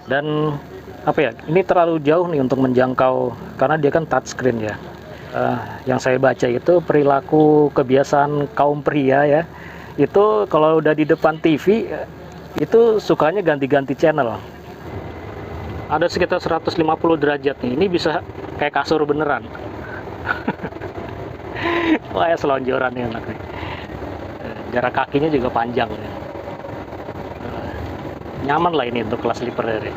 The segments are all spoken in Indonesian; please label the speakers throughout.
Speaker 1: Dan apa ya, ini terlalu jauh nih untuk menjangkau karena dia kan touchscreen ya. Yang saya baca itu perilaku kebiasaan kaum pria ya, itu kalau udah di depan TV itu sukanya ganti-ganti channel. Ada sekitar 150 derajat nih, ini bisa kayak kasur beneran. Wah ya, selonjoran nih anak nih. Jarak kakinya juga panjang ya. Nyaman lah ini untuk kelas sleeper ya.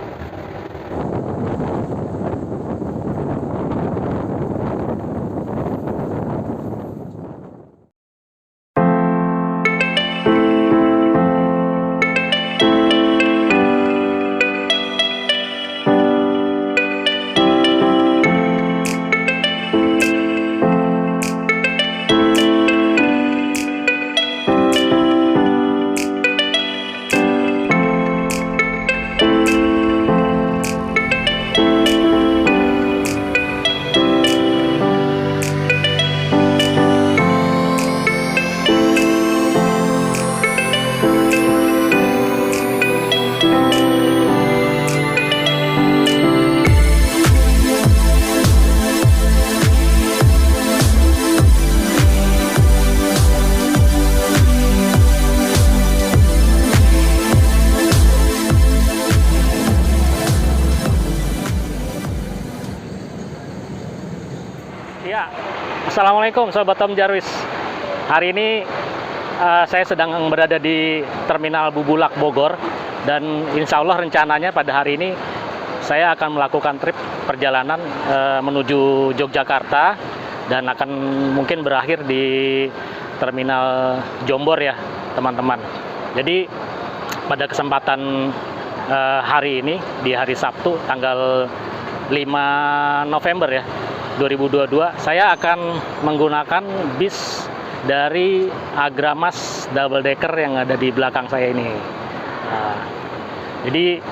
Speaker 1: Ya, Assalamualaikum Sobat Tom Jarvis. Hari ini saya sedang berada di Terminal Bubulak Bogor. Dan insya Allah rencananya pada hari ini saya akan melakukan trip perjalanan menuju Yogyakarta. Dan akan mungkin berakhir di Terminal Jombor ya teman-teman. Jadi pada kesempatan hari ini, di hari Sabtu tanggal 5 November ya 2022, saya akan menggunakan bis dari Agramas Double Decker yang ada di belakang saya ini. Jadi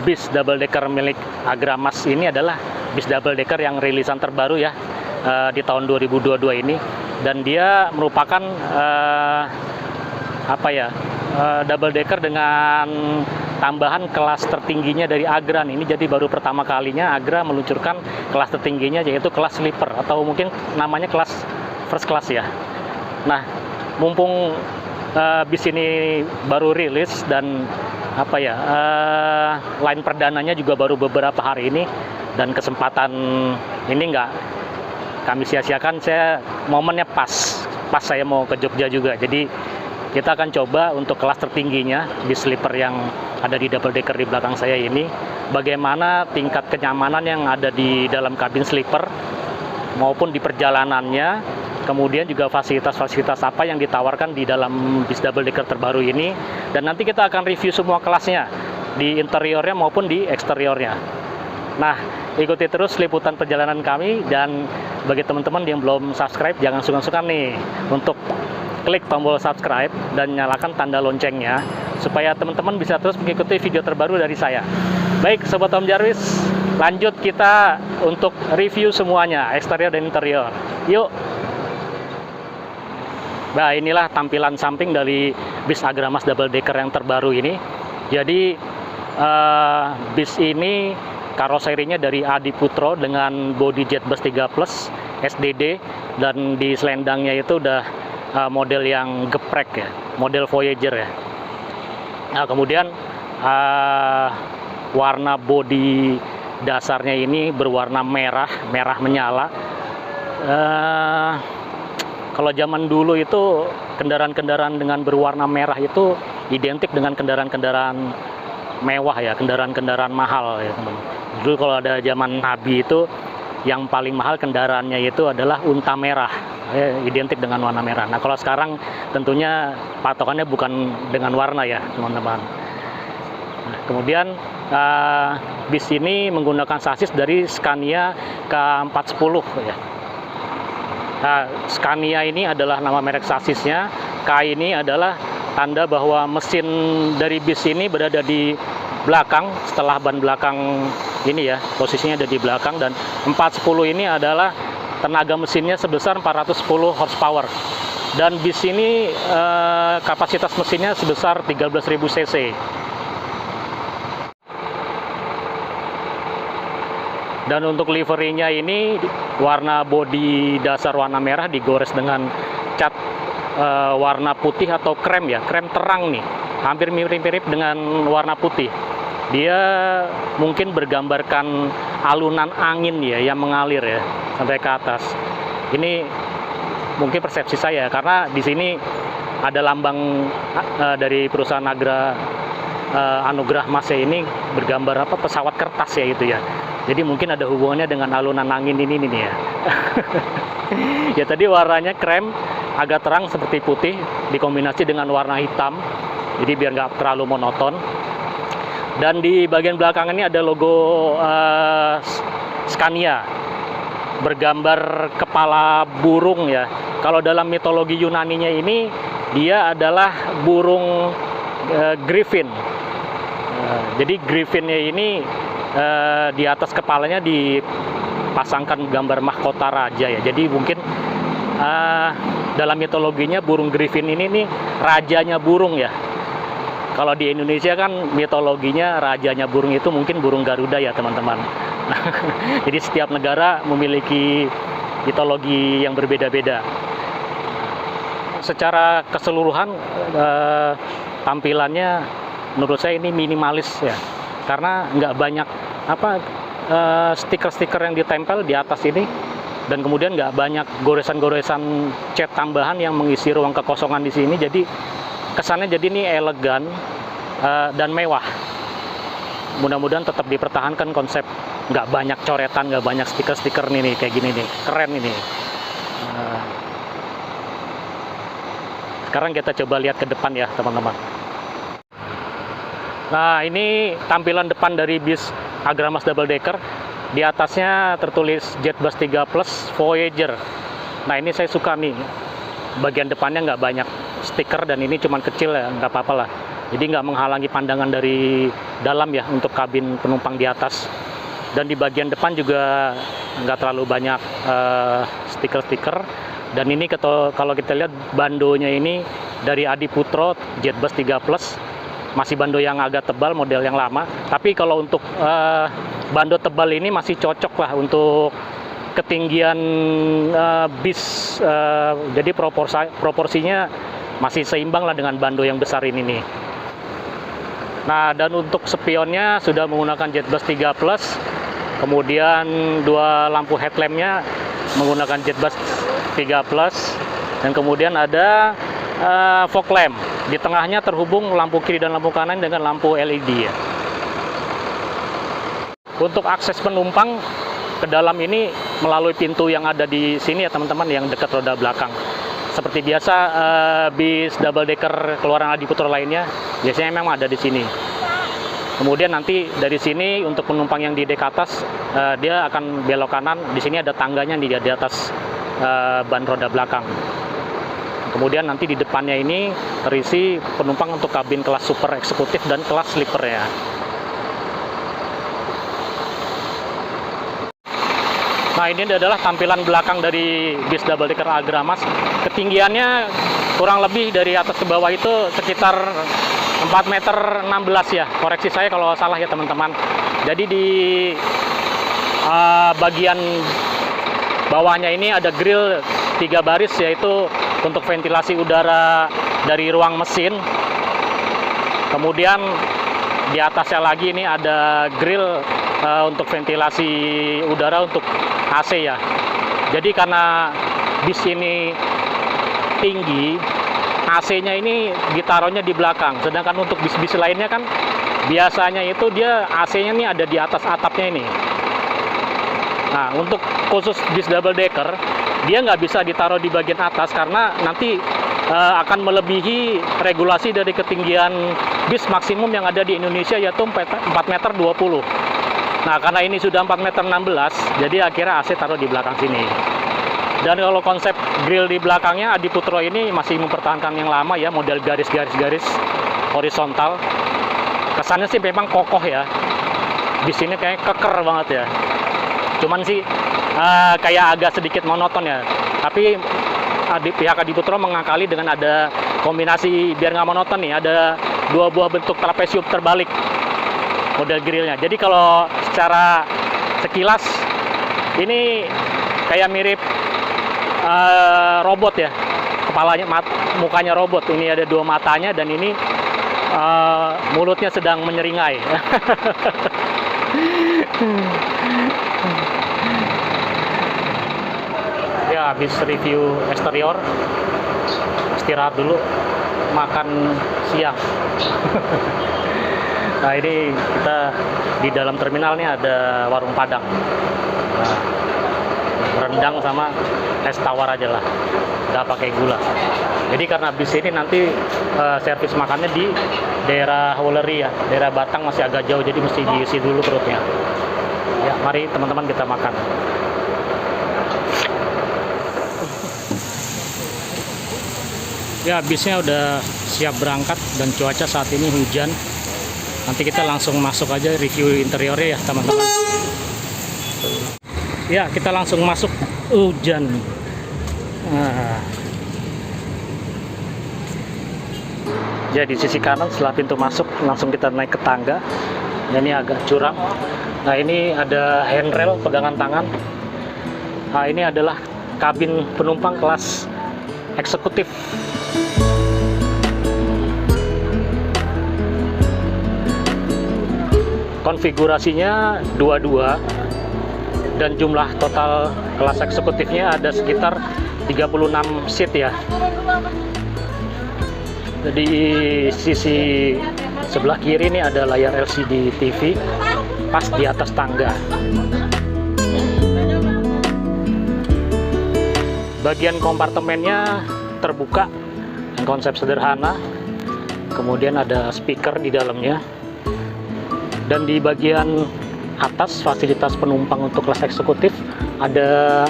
Speaker 1: bis Double Decker milik Agramas ini adalah bis Double Decker yang rilisan terbaru ya di tahun 2022 ini, dan dia merupakan Double Decker dengan tambahan kelas tertingginya dari Agra ini. Jadi baru pertama kalinya Agra meluncurkan kelas tertingginya, yaitu kelas sleeper atau mungkin namanya kelas first class ya. Nah, mumpung bis ini baru rilis dan line perdananya juga baru beberapa hari ini, dan kesempatan ini nggak kami sia-siakan. Momennya pas saya mau ke Jogja juga. Jadi kita akan coba untuk kelas tertingginya di sleeper yang ada di double decker di belakang saya ini, bagaimana tingkat kenyamanan yang ada di dalam kabin sleeper maupun di perjalanannya, kemudian juga fasilitas-fasilitas apa yang ditawarkan di dalam bis double decker terbaru ini. Dan nanti kita akan review semua kelasnya, di interiornya maupun di eksteriornya. Nah, ikuti terus liputan perjalanan kami, dan bagi teman-teman yang belum subscribe, jangan sungkan-sungkan nih untuk klik tombol subscribe dan nyalakan tanda loncengnya supaya teman-teman bisa terus mengikuti video terbaru dari saya. Baik Sobat Tom Jarvis, lanjut kita untuk review semuanya, eksterior dan interior. Yuk. Nah, inilah tampilan samping dari bis Agramas Double Decker yang terbaru ini. Jadi bis ini karoserinya dari Adi Putro dengan bodi Jetbus 3 Plus SDD, dan di selendangnya itu udah model yang geprek ya, model Voyager ya. Nah, kemudian warna bodi dasarnya ini berwarna merah menyala. Kalau zaman dulu itu kendaraan-kendaraan dengan berwarna merah itu identik dengan kendaraan-kendaraan mewah ya, kendaraan-kendaraan mahal ya teman. Dulu kalau ada zaman Nabi itu yang paling mahal kendaraannya itu adalah unta merah, identik dengan warna merah. Nah, kalau sekarang tentunya patokannya bukan dengan warna ya teman-teman. Nah, kemudian bis ini menggunakan sasis dari Scania K410 ya. Nah, Scania ini adalah nama merek sasisnya, K ini adalah tanda bahwa mesin dari bis ini berada di belakang, setelah ban belakang ini ya, posisinya ada di belakang. Dan 410 ini adalah tenaga mesinnya sebesar 410 horsepower, dan bis ini kapasitas mesinnya sebesar 13.000 cc. Dan untuk liverynya ini warna bodi dasar warna merah digores dengan cat warna putih atau krem ya, krem terang nih, hampir mirip-mirip dengan warna putih. Dia mungkin bergambarkan alunan angin ya yang mengalir ya sampai ke atas. Ini mungkin persepsi saya karena di sini ada lambang dari perusahaan Anugrah Mas ini bergambar pesawat kertas ya itu ya. Jadi mungkin ada hubungannya dengan alunan angin ini nih ya. Ya tadi warnanya krem agak terang seperti putih dikombinasi dengan warna hitam. Jadi biar nggak terlalu monoton. Dan di bagian belakang ini ada logo Scania bergambar kepala burung ya. Kalau dalam mitologi Yunaninya ini dia adalah burung griffin. Jadi griffinnya ini di atas kepalanya dipasangkan gambar mahkota raja ya. Jadi mungkin dalam mitologinya burung griffin ini nih rajanya burung ya. Kalau di Indonesia kan mitologinya rajanya burung itu mungkin burung Garuda ya teman-teman. Jadi setiap negara memiliki mitologi yang berbeda-beda. Secara keseluruhan tampilannya menurut saya ini minimalis ya, karena nggak banyak stiker-stiker yang ditempel di atas ini, dan kemudian nggak banyak goresan-goresan cat tambahan yang mengisi ruang kekosongan di sini. Jadi kesannya jadi ini elegan dan mewah. Mudah-mudahan tetap dipertahankan konsep nggak banyak coretan, nggak banyak stiker-stiker nih kayak gini nih, keren ini. Sekarang kita coba lihat ke depan ya teman-teman. Nah ini tampilan depan dari bis Agramas Double Decker. Di atasnya tertulis JetBus 3 Plus Voyager. Nah ini saya suka nih, bagian depannya nggak banyak stiker dan ini cuman kecil ya, nggak apa-apa lah. Jadi nggak menghalangi pandangan dari dalam ya untuk kabin penumpang di atas. Dan di bagian depan juga nggak terlalu banyak stiker-stiker. Dan ini kalau kita lihat bandonya ini dari Adiputro JetBus 3 Plus. Masih bando yang agak tebal, model yang lama. Tapi kalau untuk bando tebal ini masih cocok lah untuk ketinggian bis. Jadi proporsinya masih seimbang lah dengan bando yang besar ini nih. Nah, dan untuk spionnya sudah menggunakan JetBus 3 Plus. Kemudian dua lampu headlampnya menggunakan JetBus 3 Plus. Dan kemudian ada fog lamp. Di tengahnya terhubung lampu kiri dan lampu kanan dengan lampu LED ya. Untuk akses penumpang ke dalam ini melalui pintu yang ada di sini ya teman-teman, yang dekat roda belakang. Seperti biasa bis double decker keluaran Adiputro lainnya biasanya memang ada di sini. Kemudian nanti dari sini untuk penumpang yang di dek atas dia akan belok kanan. Di sini ada tangganya di atas ban roda belakang. Kemudian nanti di depannya ini terisi penumpang untuk kabin kelas super eksekutif dan kelas sleeper ya. Nah ini adalah tampilan belakang dari bis double decker Agramas. Ketinggiannya kurang lebih dari atas ke bawah itu sekitar 4,16 meter ya. Koreksi saya kalau salah ya teman-teman. Jadi di bagian bawahnya ini ada grill 3 baris, yaitu untuk ventilasi udara dari ruang mesin. Kemudian di atasnya lagi ini ada grill untuk ventilasi udara untuk AC ya. Jadi karena bis ini tinggi, AC-nya ini ditaruhnya di belakang. Sedangkan untuk bis-bis lainnya kan biasanya itu dia AC-nya ini ada di atas atapnya ini. Nah, untuk khusus bis double decker, dia nggak bisa ditaruh di bagian atas karena nanti akan melebihi regulasi dari ketinggian bis maksimum yang ada di Indonesia, yaitu 4,20 meter. Nah, karena ini sudah 4,16 meter, jadi akhirnya AC taruh di belakang sini. Dan kalau konsep grill di belakangnya Adiputro ini masih mempertahankan yang lama ya, model garis-garis horizontal. Kesannya sih memang kokoh ya. Bis ini kayak keker banget ya. Cuman sih kayak agak sedikit monoton ya. Tapi pihak Adiputro mengakali dengan ada kombinasi biar nggak monoton nih. Ada dua buah bentuk trapesium terbalik model grillnya. Jadi kalau secara sekilas ini kayak mirip robot ya, kepalanya, mukanya robot. Ini ada 2 matanya dan ini mulutnya sedang menyeringai. Ya, habis review eksterior, istirahat dulu, makan siang. Nah, ini kita di dalam terminal nih ada warung Padang. Nah, rendang sama es tawar aja lah, nggak pakai gula. Jadi karena bis ini nanti servis makannya di daerah Wuleri ya, daerah Batang masih agak jauh, jadi mesti diisi dulu perutnya. Ya, mari teman-teman kita makan. Ya, bisnya udah siap berangkat dan cuaca saat ini hujan. Nanti kita langsung masuk aja review interiornya ya teman-teman. Ya, kita langsung masuk, hujan. Nah. Ya, di sisi kanan setelah pintu masuk langsung kita naik ke tangga. Ya, ini agak curam. Nah, ini ada handrail pegangan tangan. Nah, ini adalah kabin penumpang kelas eksekutif. Konfigurasinya 22 dan jumlah total kelas eksekutifnya ada sekitar 36 seat ya. Jadi sisi sebelah kiri ini ada layar LCD TV pas di atas tangga. Bagian kompartemennya terbuka, konsep sederhana. Kemudian ada speaker di dalamnya. Dan di bagian atas fasilitas penumpang untuk kelas eksekutif ada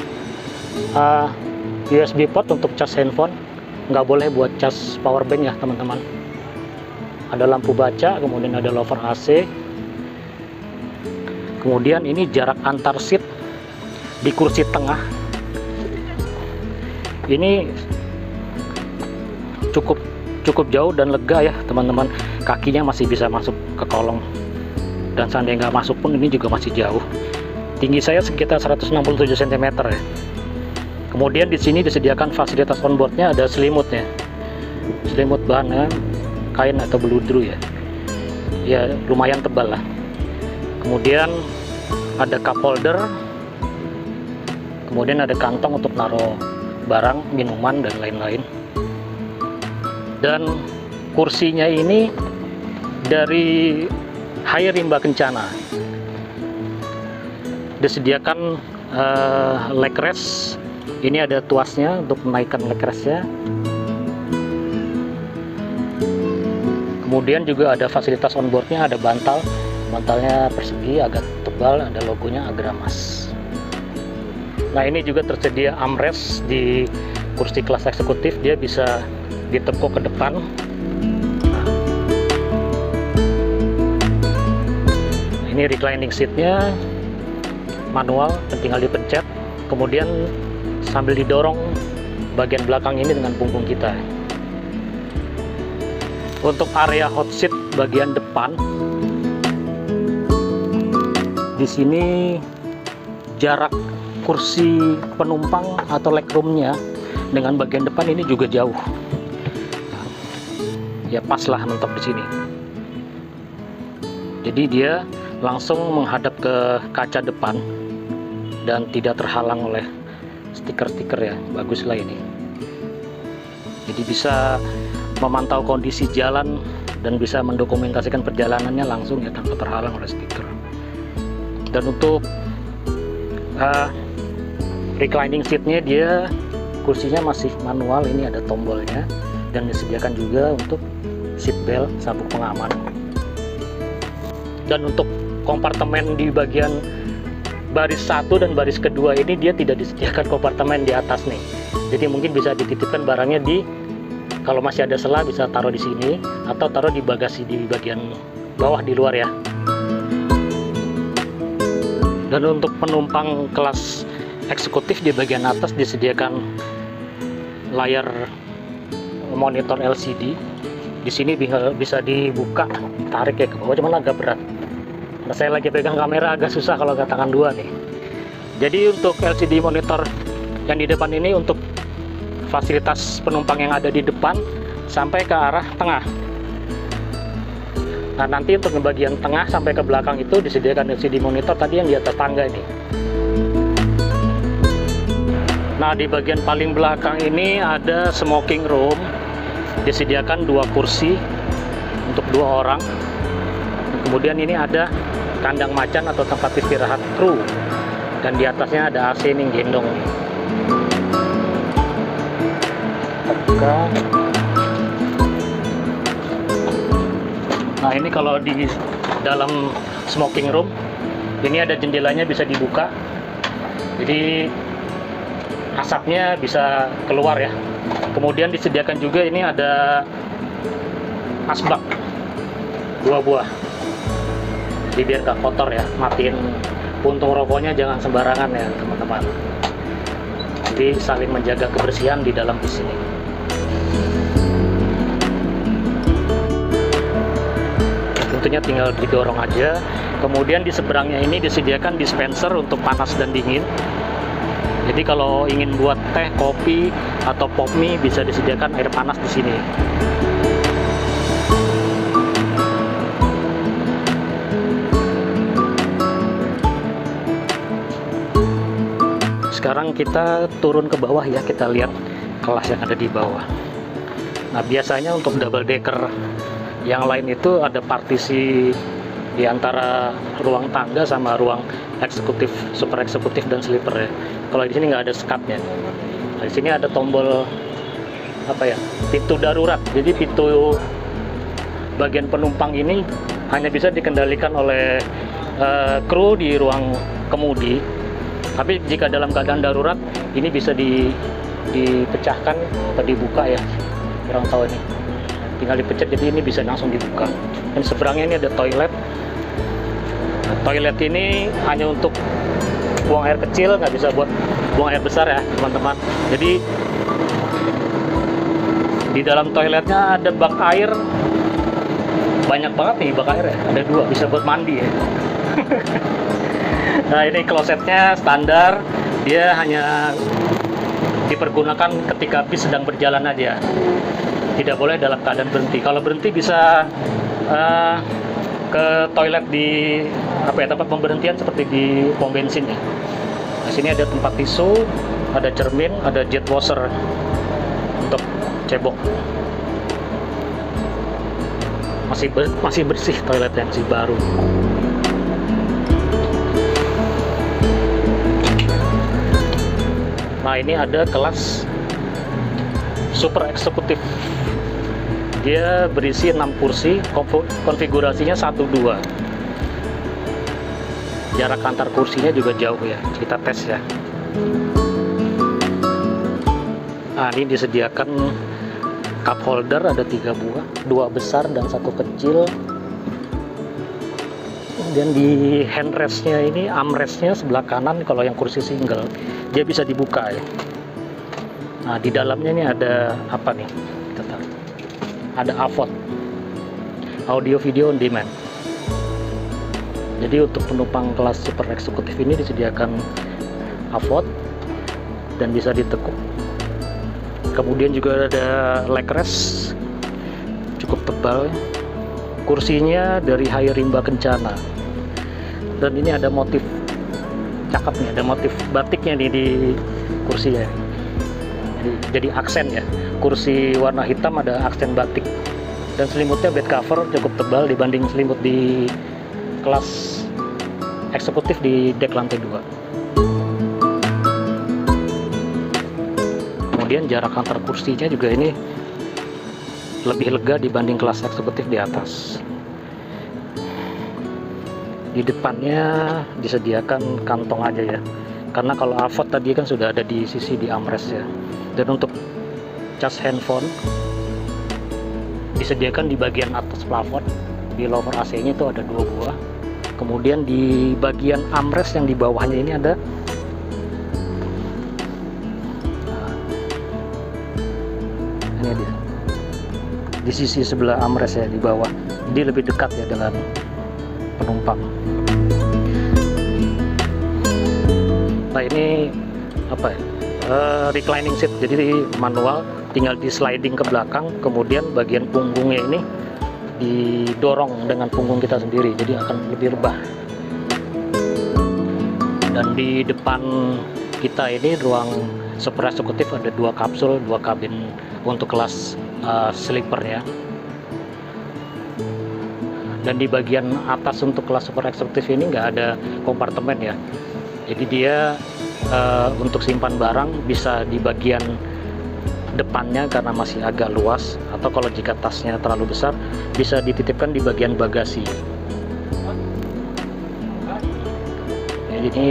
Speaker 1: USB port untuk cas handphone. Nggak boleh buat cas power bank ya teman-teman. Ada lampu baca, kemudian ada lover AC. Kemudian ini jarak antar seat di kursi tengah. Ini cukup jauh dan lega ya teman-teman. Kakinya masih bisa masuk ke kolong. Dan seandainya nggak masuk pun ini juga masih jauh. Tinggi saya sekitar 167 cm ya. Kemudian di sini disediakan fasilitas onboardnya, ada selimutnya. Selimut bahannya kain atau beludru ya. Ya, lumayan tebal lah. Kemudian ada cup holder. Kemudian ada kantong untuk naruh barang, minuman dan lain-lain. Dan kursinya ini dari Hai Rimba Kencana. Disediakan leg rest. Ini ada tuasnya untuk menaikkan leg restnya. Kemudian juga ada fasilitas onboardnya, ada bantalnya persegi agak tebal, ada logonya Agramas. Nah, ini juga tersedia armrest di kursi kelas eksekutif, dia bisa ditekuk ke depan. Ini reclining seatnya manual, tinggal dipencet, kemudian sambil didorong bagian belakang ini dengan punggung kita. Untuk area hot seat bagian depan, di sini jarak kursi penumpang atau legroomnya dengan bagian depan ini juga jauh. Ya, pas lah mentok di sini. Jadi dia langsung menghadap ke kaca depan dan tidak terhalang oleh stiker-stiker ya. Bagus lah ini. Jadi bisa memantau kondisi jalan dan bisa mendokumentasikan perjalanannya langsung ya, tanpa terhalang oleh stiker. Dan untuk reclining seatnya, dia kursinya masih manual, ini ada tombolnya, dan disediakan juga untuk seat belt, sabuk pengaman. Dan untuk kompartemen di bagian baris 1 dan baris kedua ini dia tidak disediakan kompartemen di atas nih. Jadi mungkin bisa dititipkan barangnya di, kalau masih ada sela bisa taruh di sini atau taruh di bagasi di bagian bawah di luar ya. Dan untuk penumpang kelas eksekutif di bagian atas disediakan layar monitor LCD. Di sini bisa dibuka, tarik ya ke bawah, cuman agak berat. Nah, saya lagi pegang kamera agak susah kalau nggak tangan dua nih. Jadi untuk LCD monitor yang di depan ini untuk fasilitas penumpang yang ada di depan sampai ke arah tengah. Nah, nanti untuk bagian tengah sampai ke belakang itu disediakan LCD monitor tadi yang di atas tangga ini. Nah, di bagian paling belakang ini ada smoking room, disediakan 2 kursi untuk 2 orang. Kemudian ini ada kandang macan atau tempat istirahat kru, dan di atasnya ada AC nih gendong. Oke. Nah, ini kalau di dalam smoking room ini ada jendelanya bisa dibuka, jadi asapnya bisa keluar ya. Kemudian disediakan juga ini ada asbak 2 buah, jadi biar gak kotor ya. Matiin puntung rokoknya jangan sembarangan ya teman-teman, jadi saling menjaga kebersihan di dalam bis ini. Tentunya tinggal didorong aja. Kemudian di seberangnya ini disediakan dispenser untuk panas dan dingin. Jadi kalau ingin buat teh, kopi, atau pop mie bisa disediakan air panas di sini. Sekarang kita turun ke bawah ya, kita lihat kelas yang ada di bawah. Nah, biasanya untuk double decker yang lain itu ada partisi di antara ruang tangga sama ruang eksekutif, super eksekutif dan sleeper ya. Kalau di sini nggak ada sekatnya. Nah, di sini ada tombol apa ya, pintu darurat. Jadi pintu bagian penumpang ini hanya bisa dikendalikan oleh kru di ruang kemudi. Tapi jika dalam keadaan darurat ini bisa dipecahkan atau dibuka ya. Kurang tahu ini. Tinggal dipencet, jadi ini bisa langsung dibuka. Dan seberangnya ini ada toilet. Nah, toilet ini hanya untuk buang air kecil, nggak bisa buat buang air besar ya teman-teman. Jadi di dalam toiletnya ada bak air, banyak banget nih bak air ya, ada 2, bisa buat mandi ya. Nah, ini klosetnya standar, dia hanya dipergunakan ketika bis sedang berjalan aja, tidak boleh dalam keadaan berhenti. Kalau berhenti bisa ke toilet di tempat pemberhentian seperti di pom bensin ya. Di sini ada tempat tisu, ada cermin, ada jet washer untuk cebok. Masih bersih toiletnya, masih baru. Nah, ini ada kelas super eksekutif. Dia berisi 6 kursi, konfigurasinya 1-2. Jarak antar kursinya juga jauh ya, kita tes ya. Nah, ini disediakan cup holder, ada 3 buah, 2 besar dan 1 kecil. Dan di handrestnya ini, armrestnya sebelah kanan, kalau yang kursi single dia bisa dibuka ya. Nah, di dalamnya ini ada apa nih? Kita tahu. Ada AVOD, audio video on demand. Jadi untuk penumpang kelas super eksekutif ini disediakan AVOD dan bisa ditekuk. Kemudian juga ada leg rest cukup tebal. Kursinya dari Hai Rimba Kencana. Dan ini ada motif cakep nih, ada motif batiknya nih di kursinya. Jadi aksen ya, kursi warna hitam ada aksen batik, dan selimutnya bed cover cukup tebal dibanding selimut di kelas eksekutif di dek lantai 2. Kemudian jarak antar kursinya juga ini lebih lega dibanding kelas eksekutif di atas. Di depannya disediakan kantong aja ya, karena kalau AVOD tadi kan sudah ada di sisi di armrest ya. Dan untuk cas handphone disediakan di bagian atas plafon, di lower AC-nya itu ada 2 buah. Kemudian di bagian armrest yang di bawahnya ini ada ini dia, di sisi sebelah armrest ya di bawah, jadi lebih dekat ya dengan penumpang. Nah ini apa ya? Reclining seat, jadi manual, tinggal di sliding ke belakang, kemudian bagian punggungnya ini didorong dengan punggung kita sendiri, jadi akan lebih rebah. Dan di depan kita ini ruang super eksekutif ada 2 kapsul, 2 kabin untuk kelas sleeper ya. Dan di bagian atas untuk kelas super eksekutif ini nggak ada kompartemen ya, jadi dia untuk simpan barang bisa di bagian depannya karena masih agak luas, atau kalau jika tasnya terlalu besar bisa dititipkan di bagian bagasi. Jadi ini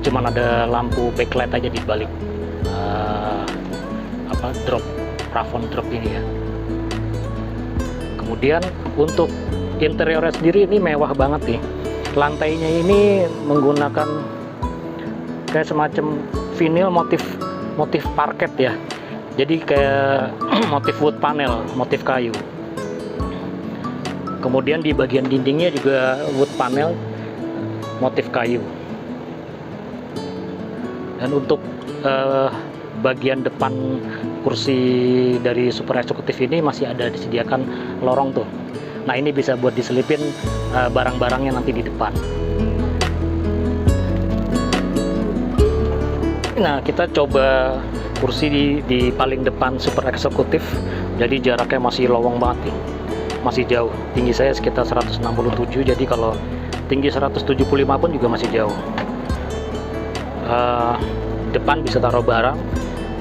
Speaker 1: cuman ada lampu backlight aja di balik plafon drop ini ya. Kemudian untuk interiornya sendiri ini mewah banget nih. Lantainya ini menggunakan kayak semacam vinyl motif parket ya. Jadi kayak motif wood panel, motif kayu. Kemudian di bagian dindingnya juga wood panel, motif kayu. Dan untuk bagian depan kursi dari super eksekutif ini masih ada disediakan lorong tuh. Nah ini bisa buat diselipin barang-barangnya nanti di depan. Nah kita coba kursi di paling depan super eksekutif, jadi jaraknya masih lowong banget nih, masih jauh. Tinggi saya sekitar 167, jadi kalau tinggi 175 pun juga masih jauh. Depan bisa taruh barang,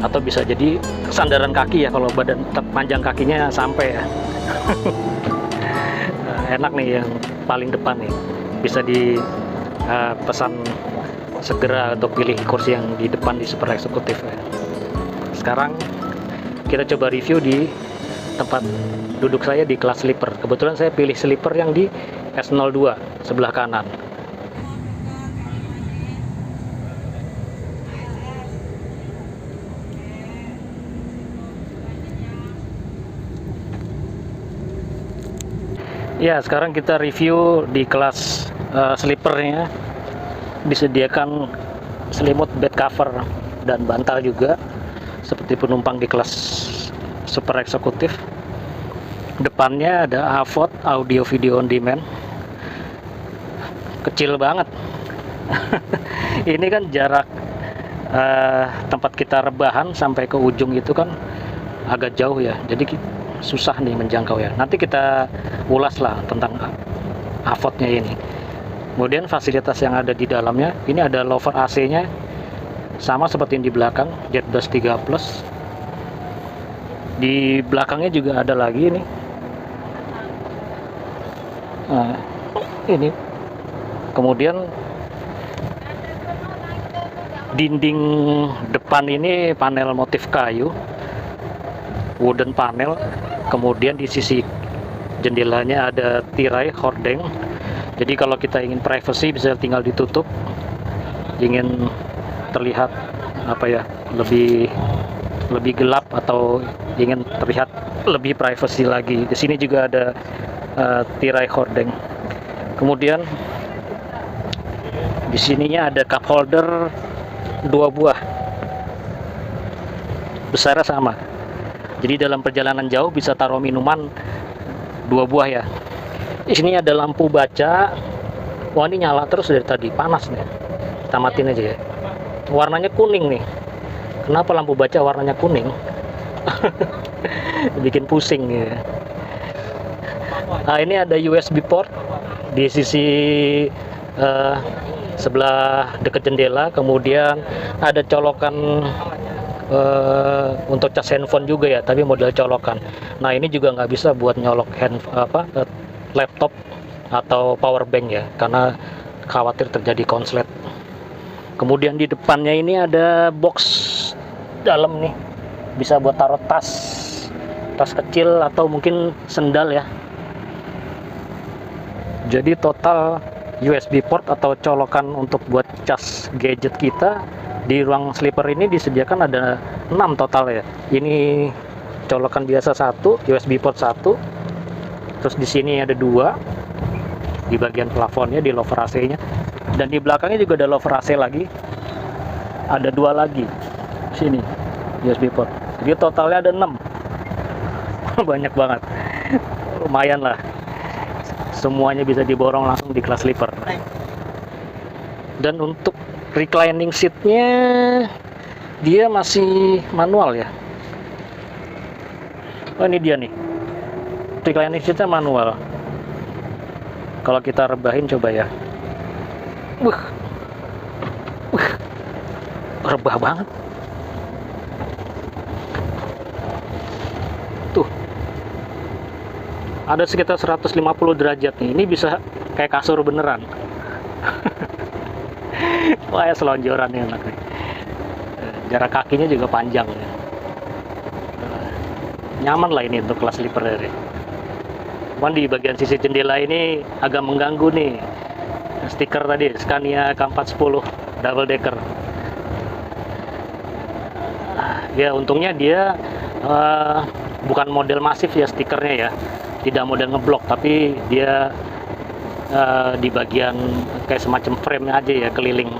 Speaker 1: atau bisa jadi sandaran kaki ya kalau badan panjang kakinya sampai ya. Enak nih yang paling depan nih, bisa dipesan segera untuk pilih kursi yang di depan di super eksekutif ya. Sekarang kita coba review di tempat duduk saya di kelas sleeper. Kebetulan saya pilih sleeper yang di S02 sebelah kanan. Ya, sekarang kita review di kelas sleepernya. Disediakan selimut, bed cover, dan bantal juga seperti penumpang di kelas super eksekutif. Depannya ada AVOD, audio video on demand. Kecil banget. Ini kan jarak tempat kita rebahan sampai ke ujung itu kan agak jauh ya, jadi susah nih menjangkau ya. Nanti kita ulas lah tentang AVOD-nya ini. Kemudian fasilitas yang ada di dalamnya, ini ada louvre AC-nya sama seperti yang di belakang, Jetbus 3 Plus. Di belakangnya juga ada lagi nih. Nah, ini. Kemudian dinding depan ini panel motif kayu, wooden panel. Kemudian di sisi jendelanya ada tirai hordeng. Jadi kalau kita ingin privacy bisa tinggal ditutup. Ingin terlihat apa ya, lebih gelap atau ingin terlihat lebih privacy lagi, di sini juga ada tirai hordeng. Kemudian di sininya ada cup holder 2 buah, besarnya sama. Jadi dalam perjalanan jauh bisa taruh minuman 2 buah ya. Di sini ada lampu baca. Wah, ini nyala terus dari tadi, panas nih. Kita matiin aja ya. Warnanya kuning nih. Kenapa lampu baca warnanya kuning? Bikin pusing ya. Nah, ini ada USB port di sisi sebelah dekat jendela. Kemudian ada colokan untuk cas handphone juga ya, tapi model colokan. Nah ini juga nggak bisa buat nyolok laptop atau power bank ya, karena khawatir terjadi konslet. Kemudian di depannya ini ada box dalam nih, bisa buat taruh tas kecil atau mungkin sendal ya. Jadi total USB port atau colokan untuk buat cas gadget kita di ruang sleeper ini disediakan ada 6 total ya. Ini colokan biasa 1, USB port 1. Terus di sini ada 2 di bagian plafonnya, di louvre AC-nya. Dan di belakangnya juga ada louvre AC lagi. ada 2 lagi sini USB port, jadi totalnya ada 6. Banyak banget, lumayan lah, semuanya bisa diborong langsung di kelas sleeper. Dan untuk reclining seatnya dia masih manual ya. Oh, ini dia nih, reclining seatnya manual. Kalau kita rebahin coba ya, rebah banget tuh, ada sekitar 150 derajat nih. Ini bisa kayak kasur beneran. Wah, ya selonjoran nih enak nih. Jarak kakinya juga panjang ya. Nyaman lah ini untuk kelas sleeper ini. Cuman di bagian sisi jendela ini agak mengganggu nih, stiker tadi Scania K410 double decker. Ya untungnya dia bukan model masif ya stikernya ya, tidak model ngeblok, tapi dia di bagian kayak semacam frame aja ya, keliling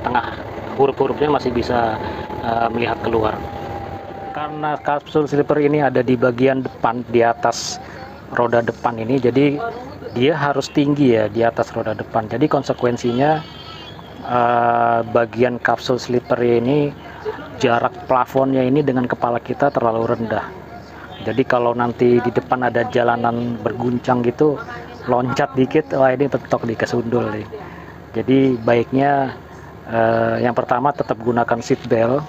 Speaker 1: tengah, huruf-hurufnya masih bisa melihat keluar. Karena kapsul sleeper ini ada di bagian depan, di atas roda depan ini, jadi dia harus tinggi ya di atas roda depan. Jadi konsekuensinya bagian kapsul sleeper ini jarak plafonnya ini dengan kepala kita terlalu rendah. Jadi kalau nanti di depan ada jalanan berguncang gitu, loncat dikit, wah ini petok di kesundul nih. Jadi baiknya yang pertama tetap gunakan seat belt,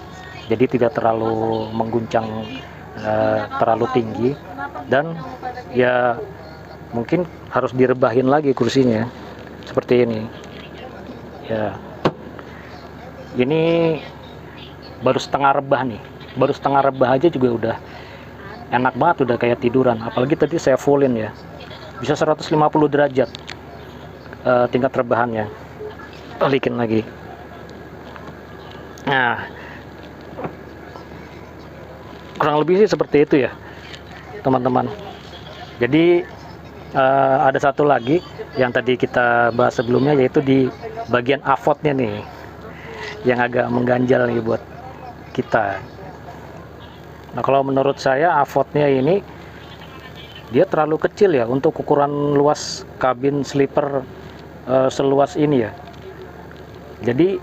Speaker 1: jadi tidak terlalu mengguncang terlalu tinggi, dan ya mungkin harus direbahin lagi kursinya seperti ini ya. Ini baru setengah rebah nih, baru setengah rebah aja juga udah enak banget, udah kayak tiduran. Apalagi tadi saya fullin ya, bisa 150 derajat tingkat rebahannya. Balikin lagi. Nah, kurang lebih sih seperti itu ya teman-teman. Jadi ada satu lagi yang tadi kita bahas sebelumnya, yaitu di bagian avotnya nih yang agak mengganjal nih buat kita. Nah, kalau menurut saya avotnya ini dia terlalu kecil ya untuk ukuran luas kabin sleeper seluas ini ya. Jadi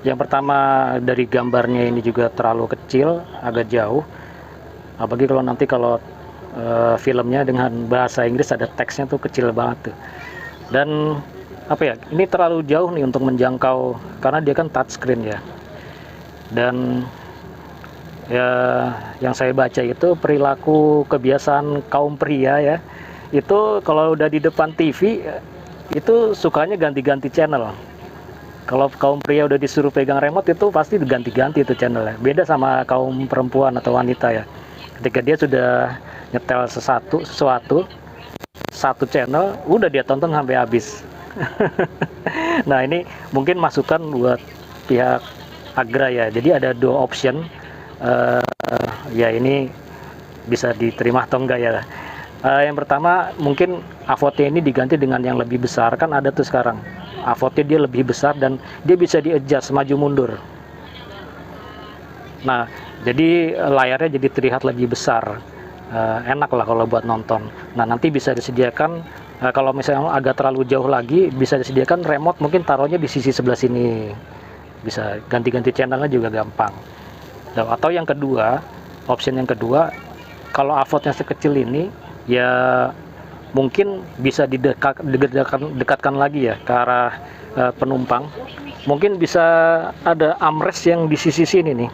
Speaker 1: yang pertama dari gambarnya ini juga terlalu kecil, agak jauh. Apalagi kalau nanti filmnya dengan bahasa Inggris ada teksnya tuh kecil banget tuh. Dan apa ya, ini terlalu jauh nih untuk menjangkau karena dia kan touchscreen ya. Dan ya yang saya baca itu perilaku kebiasaan kaum pria ya, itu kalau udah di depan TV itu sukanya ganti-ganti channel. Kalau kaum pria udah disuruh pegang remote itu pasti diganti-ganti itu channelnya. Beda sama kaum perempuan atau wanita ya, ketika dia sudah nyetel sesuatu satu channel udah dia tonton sampai habis. Nah, ini mungkin masukan buat pihak Agra ya. Jadi ada 2 option, ya ini bisa diterima atau enggak ya. Yang pertama mungkin avotnya ini diganti dengan yang lebih besar, kan ada tuh sekarang avotnya dia lebih besar dan dia bisa di-adjust maju mundur. Nah, jadi layarnya jadi terlihat lebih besar, enak lah kalau buat nonton. Nah, nanti bisa disediakan kalau misalnya agak terlalu jauh lagi, bisa disediakan remote, mungkin taruhnya di sisi sebelah sini, bisa ganti-ganti channelnya juga gampang. Nah, atau yang kedua, option yang kedua, kalau avotnya sekecil ini ya mungkin bisa dekatkan lagi ya ke arah penumpang. Mungkin bisa ada armrest yang di sisi sini nih,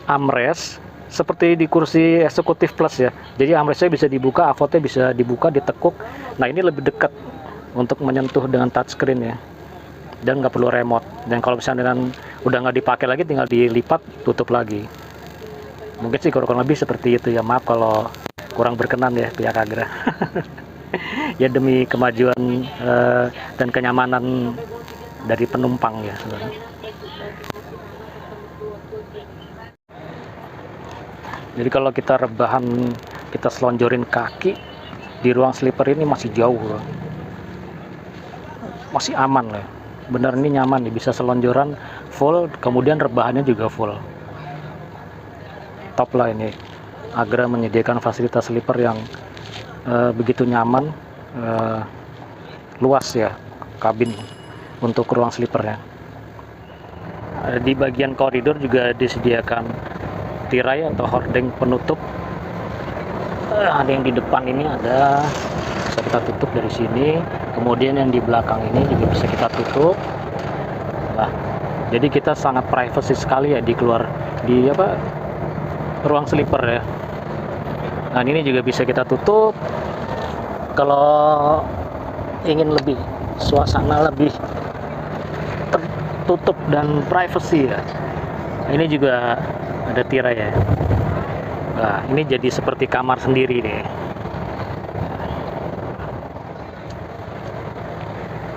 Speaker 1: armrest seperti di kursi eksekutif plus ya. Jadi armrestnya bisa dibuka, avotnya bisa dibuka, ditekuk. Nah, ini lebih dekat untuk menyentuh dengan touchscreen ya, dan nggak perlu remote. Dan kalau misalnya udah nggak dipakai lagi, tinggal dilipat, tutup lagi. Mungkin sih kurang lebih seperti itu ya. Maaf kalau kurang berkenan ya pihak Agra. Ya demi kemajuan dan kenyamanan dari penumpang ya sebenarnya. Jadi kalau kita rebahan, kita selonjorin kaki di ruang sleeper ini masih jauh, masih aman lah. bener ini nyaman nih, bisa selonjoran full, kemudian rebahannya juga full. Top lah ini. Agra menyediakan fasilitas sleeper yang begitu nyaman, luas ya kabin untuk ruang sleepernya. Di bagian koridor juga disediakan tirai atau hordeng penutup. Ada yang di depan ini ada, bisa kita tutup dari sini, kemudian yang di belakang ini juga bisa kita tutup. Nah, jadi kita sangat privacy sekali ya di ruang sleeper ya. Nah, ini juga bisa kita tutup kalau ingin lebih suasana lebih tertutup dan privacy ya. Ini juga ada tirai ya. Nah, ini jadi seperti kamar sendiri deh.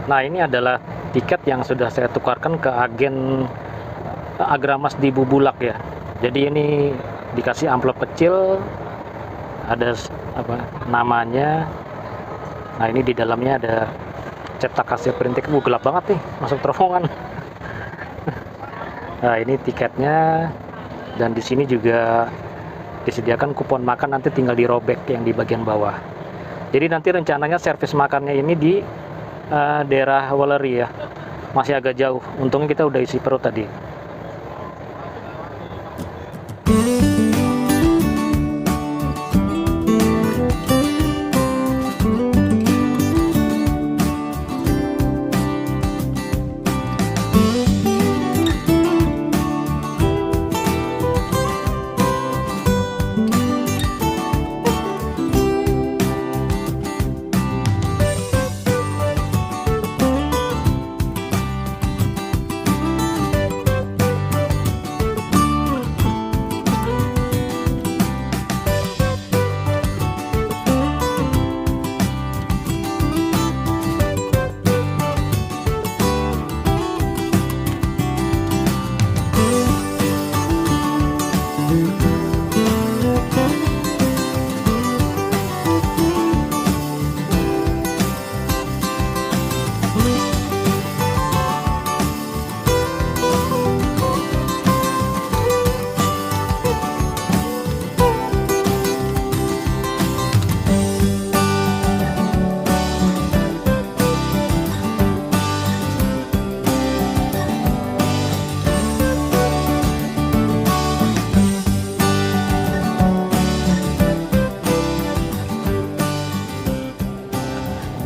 Speaker 1: Nah, ini adalah tiket yang sudah saya tukarkan ke agen Agramas di Bubulak ya. Jadi ini dikasih amplop kecil, ada namanya. Nah, ini di dalamnya ada cetak hasil printing. Gelap banget nih, masuk terowongan. Nah, ini tiketnya, dan di sini juga disediakan kupon makan, nanti tinggal dirobek yang di bagian bawah. Jadi nanti rencananya servis makannya ini di daerah Waleri ya, masih agak jauh. Untungnya kita udah isi perut tadi.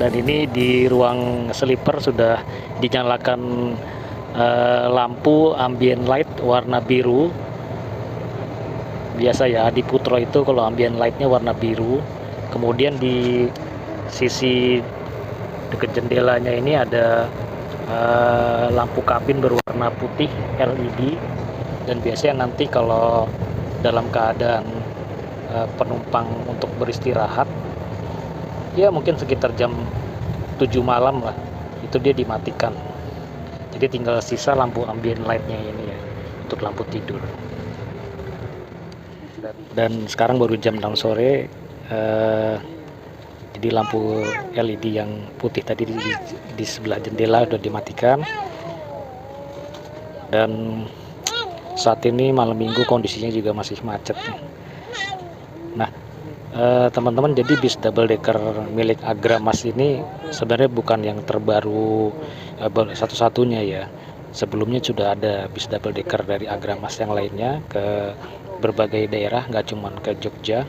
Speaker 1: Dan ini di ruang sleeper sudah dinyalakan lampu ambient light warna biru. Biasa ya di Putro itu kalau ambient lightnya warna biru. Kemudian di sisi dekat jendelanya ini ada lampu kabin berwarna putih LED. Dan biasanya nanti kalau dalam keadaan penumpang untuk beristirahat, ya mungkin sekitar jam 7 malam lah, itu dia dimatikan. Jadi tinggal sisa lampu ambient lightnya ini ya, untuk lampu tidur. Dan sekarang baru jam 6 sore, jadi lampu LED yang putih tadi di sebelah jendela udah dimatikan. Dan saat ini malam minggu kondisinya juga masih macet. Nah, teman-teman, jadi bis double decker milik Agramas ini sebenarnya bukan yang terbaru satu-satunya ya. Sebelumnya sudah ada bis double decker dari Agramas yang lainnya ke berbagai daerah, nggak cuma ke Jogja.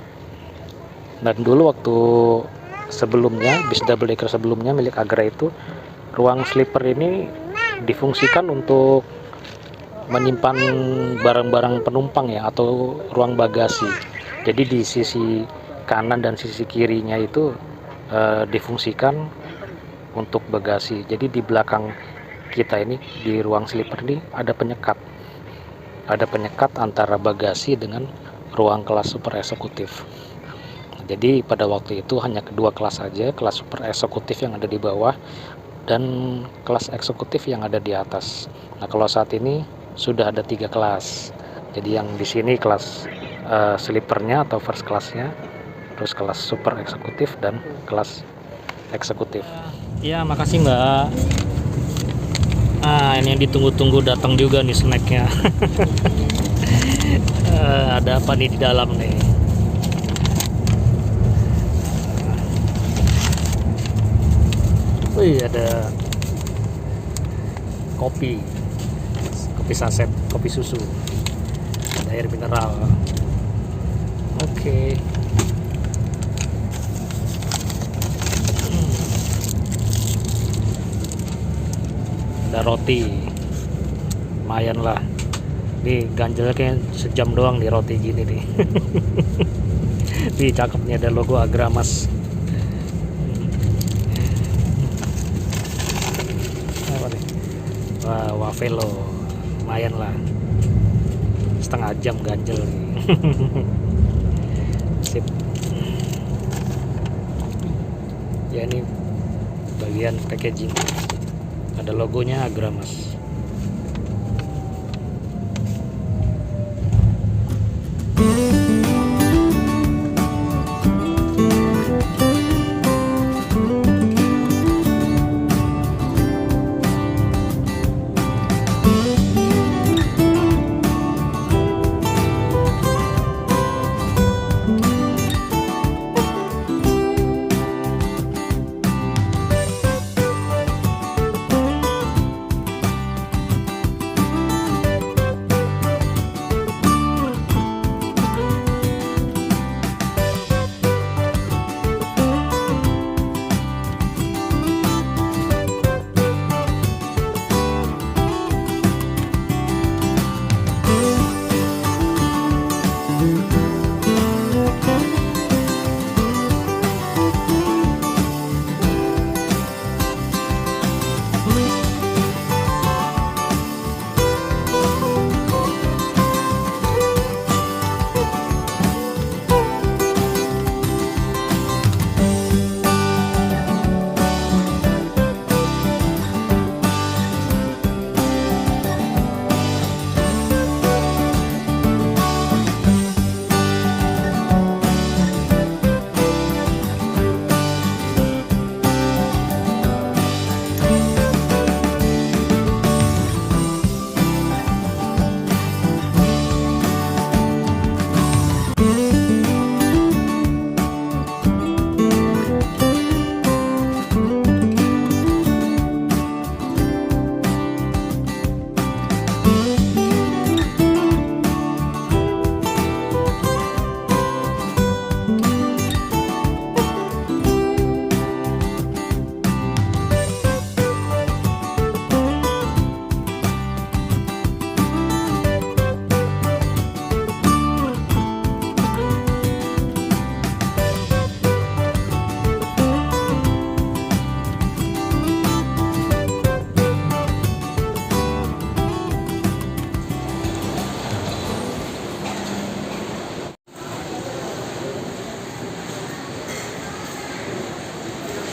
Speaker 1: Dan dulu waktu sebelumnya, bis double decker sebelumnya milik Agra itu, ruang sleeper ini difungsikan untuk menyimpan barang-barang penumpang ya, atau ruang bagasi. Jadi di sisi kanan dan sisi kirinya itu difungsikan untuk bagasi. Jadi di belakang kita ini, di ruang sleeper ini ada penyekat antara bagasi dengan ruang kelas super eksekutif. Jadi pada waktu itu hanya kedua kelas saja, kelas super eksekutif yang ada di bawah dan kelas eksekutif yang ada di atas. Nah, kalau saat ini sudah ada 3 kelas. Jadi yang di sini kelas sleepernya atau first classnya, terus kelas super eksekutif dan kelas eksekutif. Ya, makasih Mbak. Nah, ini yang ditunggu-tunggu datang juga nih snacknya. Ada apa nih di dalam nih? Wih, ada kopi saset, kopi susu, ada air mineral. Oke. Ada roti, lumayan lah. Nih ganjelnya kayak sejam doang di roti gini nih. Nih cakepnya ada logo Agramas. Apa nih? Wah, wafelo, lumayan lah. Setengah jam ganjel nih. Sip. Ya ini bagian packaging. Ada logonya Agramas.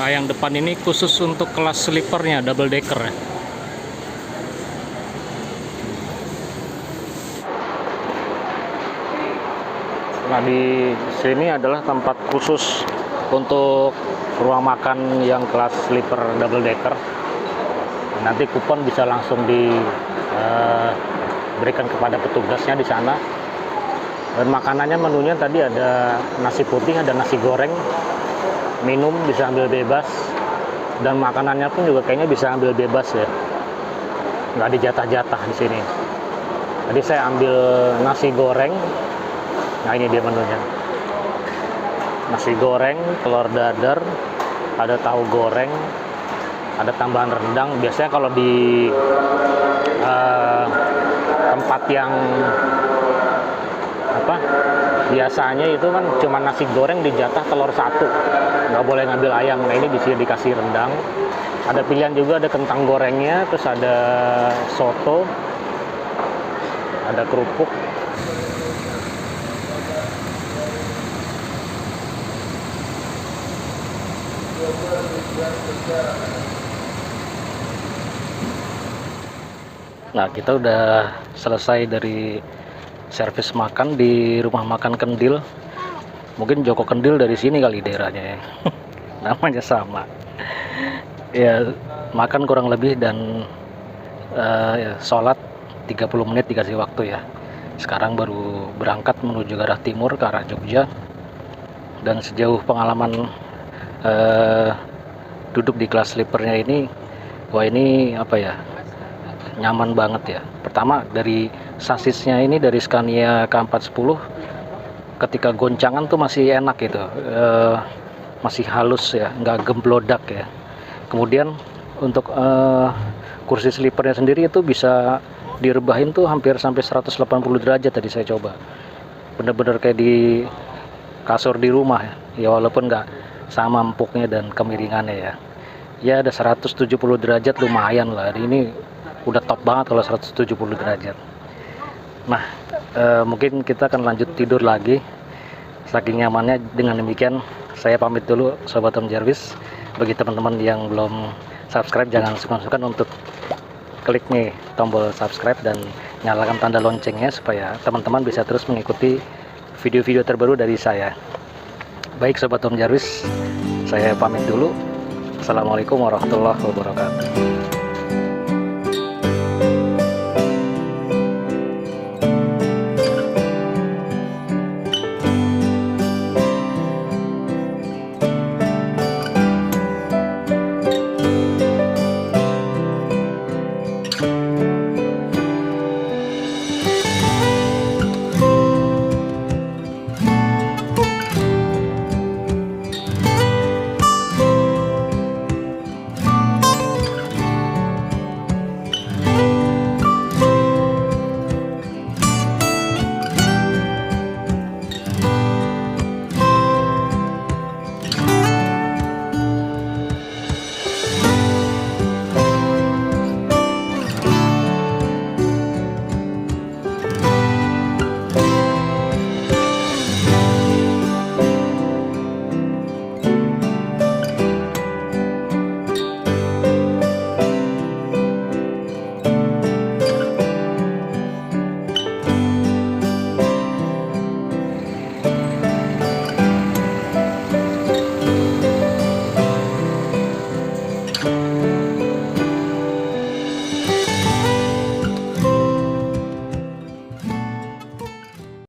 Speaker 1: Nah, yang depan ini khusus untuk kelas sleepernya, double decker ya. Nah, di sini adalah tempat khusus untuk ruang makan yang kelas sleeper double decker. Nanti kupon bisa langsung diberikan kepada petugasnya di sana. Dan makanannya, menunya tadi ada nasi putih, ada nasi goreng, minum bisa ambil bebas, dan makanannya pun juga kayaknya bisa ambil bebas ya, nggak dijatah-jatah di sini. Tadi saya ambil nasi goreng. Nah, ini dia menunya. Nasi goreng, telur dadar, ada tahu goreng, ada tambahan rendang. Biasanya kalau di tempat yang biasanya itu kan cuma nasi goreng dijatah telur satu, nggak boleh ngambil ayam. Nah, ini bisa dikasih rendang. Ada pilihan juga, ada kentang gorengnya, terus ada soto, ada kerupuk. Nah, kita udah selesai dari servis makan di rumah makan Kendil. Mungkin Joko Kendil dari sini kali daerahnya ya. Namanya sama. Ya, makan kurang lebih dan sholat 30 menit dikasih waktu ya. Sekarang baru berangkat menuju ke arah timur, ke arah Jogja. Dan sejauh pengalaman duduk di kelas sleepernya ini, wah ini apa ya, nyaman banget ya. Pertama dari sasisnya ini, dari Scania K410, ketika goncangan tuh masih enak gitu, masih halus ya, nggak gemblodak ya. Kemudian untuk kursi sleepernya sendiri itu bisa direbahin tuh hampir sampai 180 derajat tadi saya coba. Bener-bener kayak di kasur di rumah ya, walaupun nggak sama empuknya dan kemiringannya ya. Ya ada 170 derajat lumayan lah. Ini udah top banget kalau 170 derajat. Nah, mungkin kita akan lanjut tidur lagi. Saking nyamannya, dengan demikian saya pamit dulu Sobat Om Jarvis. Bagi teman-teman yang belum subscribe, jangan sungkan-sungkan untuk klik nih tombol subscribe dan nyalakan tanda loncengnya supaya teman-teman bisa terus mengikuti video-video terbaru dari saya. Baik Sobat Om Jarvis, saya pamit dulu. Assalamualaikum warahmatullahi wabarakatuh.